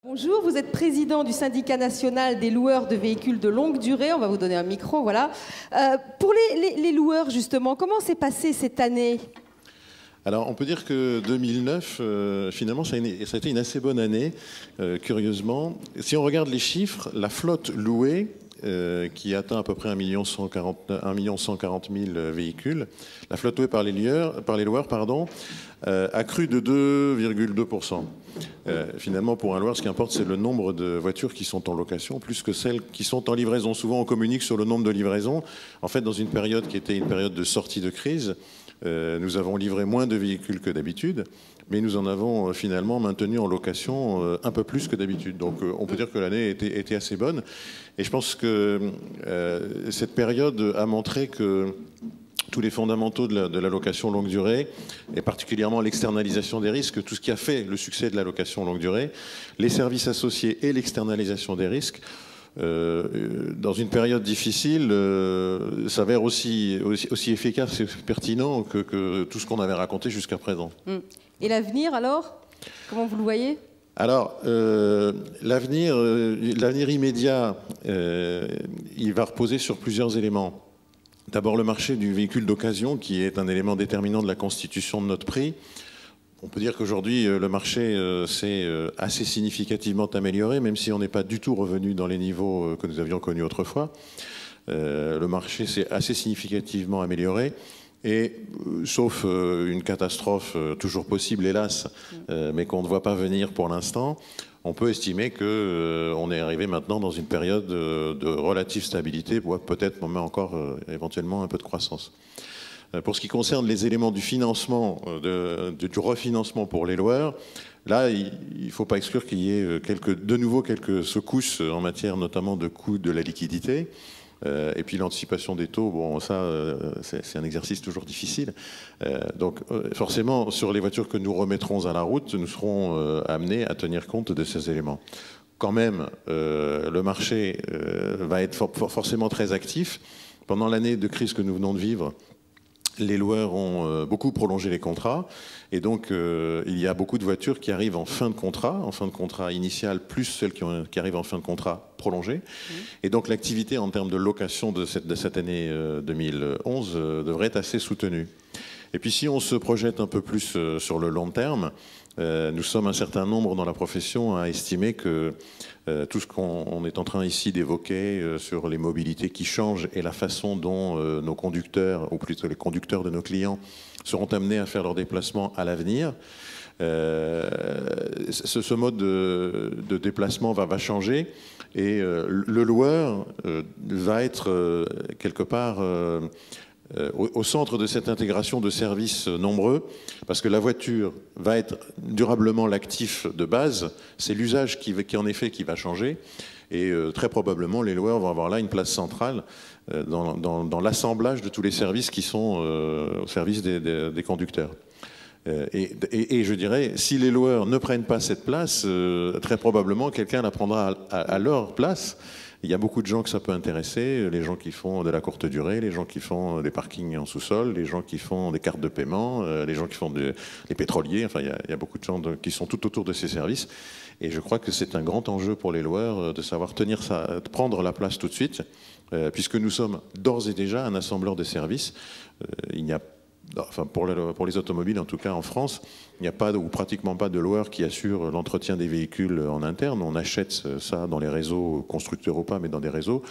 Bonjour, vous êtes président du syndicat national des loueurs de véhicules de longue durée. On va vous donner un micro, voilà. Pour les loueurs, justement, comment s'est passée cette année ? Alors, on peut dire que 2009, finalement, ça a été une assez bonne année, curieusement. Si on regarde les chiffres, la flotte louée, qui atteint à peu près 1 140 000 véhicules, la flotte louée par les loueurs, a cru de 2,2%. Finalement, pour un loueur, ce qui importe, c'est le nombre de voitures qui sont en location, plus que celles qui sont en livraison. Souvent, on communique sur le nombre de livraisons. En fait, dans une période qui était une période de sortie de crise, nous avons livré moins de véhicules que d'habitude, mais nous en avons finalement maintenu en location un peu plus que d'habitude. Donc on peut dire que l'année était assez bonne. Et je pense que cette période a montré que tous les fondamentaux de la location longue durée, et particulièrement l'externalisation des risques, tout ce qui a fait le succès de la location longue durée, les services associés et l'externalisation des risques, dans une période difficile, s'avère aussi efficace et pertinent que tout ce qu'on avait raconté jusqu'à présent. Et l'avenir, alors? Comment vous le voyez? Alors, l'avenir immédiat, il va reposer sur plusieurs éléments. D'abord, le marché du véhicule d'occasion, qui est un élément déterminant de la constitution de notre prix. On peut dire qu'aujourd'hui, le marché s'est assez significativement amélioré, même si on n'est pas du tout revenu dans les niveaux que nous avions connus autrefois. Le marché s'est assez significativement amélioré. Et sauf une catastrophe toujours possible, hélas, mais qu'on ne voit pas venir pour l'instant, on peut estimer qu'on est arrivé maintenant dans une période de relative stabilité, peut-être même encore éventuellement un peu de croissance. Pour ce qui concerne les éléments du financement, du refinancement pour les loueurs, là, il ne faut pas exclure qu'il y ait de nouveau quelques secousses en matière notamment de coût de la liquidité. Et puis l'anticipation des taux, bon, ça, c'est un exercice toujours difficile. Donc forcément, sur les voitures que nous remettrons à la route, nous serons amenés à tenir compte de ces éléments. Quand même, le marché va être forcément très actif. Pendant l'année de crise que nous venons de vivre, les loueurs ont beaucoup prolongé les contrats et donc il y a beaucoup de voitures qui arrivent en fin de contrat initial, plus celles qui arrivent en fin de contrat prolongé. Et donc l'activité en termes de location de cette année 2011 devrait être assez soutenue. Et puis si on se projette un peu plus sur le long terme, nous sommes un certain nombre dans la profession à estimer que tout ce qu'on est en train ici d'évoquer sur les mobilités qui changent et la façon dont nos conducteurs, ou plutôt les conducteurs de nos clients, seront amenés à faire leurs déplacements à l'avenir, ce mode de déplacement va changer et le loueur va être quelque part au centre de cette intégration de services nombreux, parce que la voiture va être durablement l'actif de base, c'est l'usage qui en effet qui va changer, et très probablement les loueurs vont avoir là une place centrale dans l'assemblage de tous les services qui sont au service des conducteurs. Et je dirais, si les loueurs ne prennent pas cette place, très probablement quelqu'un la prendra à leur place. Il y a beaucoup de gens que ça peut intéresser, les gens qui font de la courte durée, les gens qui font des parkings en sous-sol, les gens qui font des cartes de paiement, les gens qui font des pétroliers, enfin il y a beaucoup de gens qui sont tout autour de ces services. Et je crois que c'est un grand enjeu pour les loueurs de savoir tenir ça, de prendre la place tout de suite, puisque nous sommes d'ores et déjà un assembleur de services. Il n'y a Enfin, pour les automobiles, en tout cas en France, il n'y a pas ou pratiquement pas de loueur qui assure l'entretien des véhicules en interne. On achète ça dans les réseaux, constructeurs ou pas, mais dans des réseaux.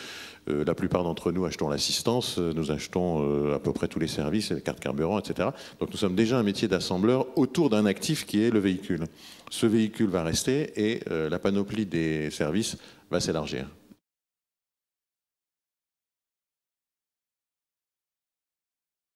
La plupart d'entre nous achetons l'assistance, nous achetons à peu près tous les services, les cartes carburant, etc. Donc nous sommes déjà un métier d'assembleur autour d'un actif qui est le véhicule. Ce véhicule va rester et la panoplie des services va s'élargir.